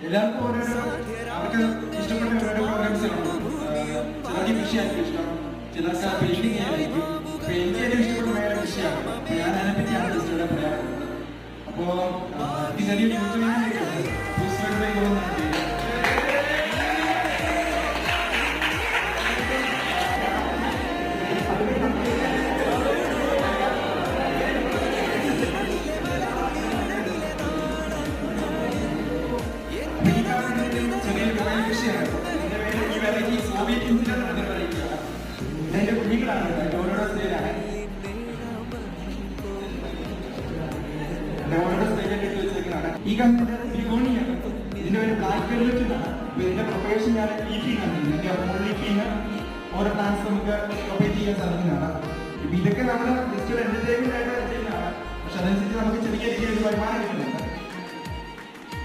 എല്ലാവർക്കും ഓരോരോ അവർക്ക് ഇഷ്ടപ്പെട്ട ഓരോരോ പ്രോഗ്രാംസ് കാണും. ചിലർക്ക് കൃഷിയായിരിക്കും ഇഷ്ടം, ചിലർക്ക് പെയിന്റിങ് ആയിരിക്കും. അപ്പൊ എനിക്ക് ഏറ്റവും ഇഷ്ടപ്പെട്ട മേഖല കൃഷിയാണ്. അപ്പൊ ഞാൻ അതിനെപ്പറ്റിയാണ് ജസ്റ്റ് ഇവിടെ പറയാൻ പോകുന്നത്. അപ്പോ ഈ ചെറിയൊരു യൂട്യൂബിലേക്ക് പോകുന്നുണ്ട്. ഇതിന്റെ കുഞ്ഞുങ്ങളാണ് ഓരോരോ സ്റ്റേജാണ്. ഓരോരോ സ്റ്റേജിൽ ഇട്ട് വെച്ചേക്കുന്നതാണ്. ഈ കാണുന്നത് ബിഗോണിയാണ്. ഇതിന്റെ ഒരു ബ്ലാക്ക് വെൽവെറ്റ് ആണ്. ഇതിന്റെ പ്രൊപ്പഗേഷൻ ഞാൻ ലീഫിംഗ് ആണ്. ഇതിന്റെ ഓൾ ലീഫിംഗ് ഓരോ പ്ലാന്റ്സ് നമുക്ക് പ്രൊപ്പഗേറ്റ് ചെയ്യാൻ സാധിക്കുന്നതാണ്. ഇതൊക്കെ നമ്മൾ ജസ്റ്റ് ഒരു എന്റർടൈൻമെന്റ് ആയിട്ട് ചെയ്യുന്നതാണ്. പക്ഷെ അതനുസരിച്ച് നമുക്ക് ചെറിയ രീതിയിൽ വരുമാനം കിട്ടുന്നത്.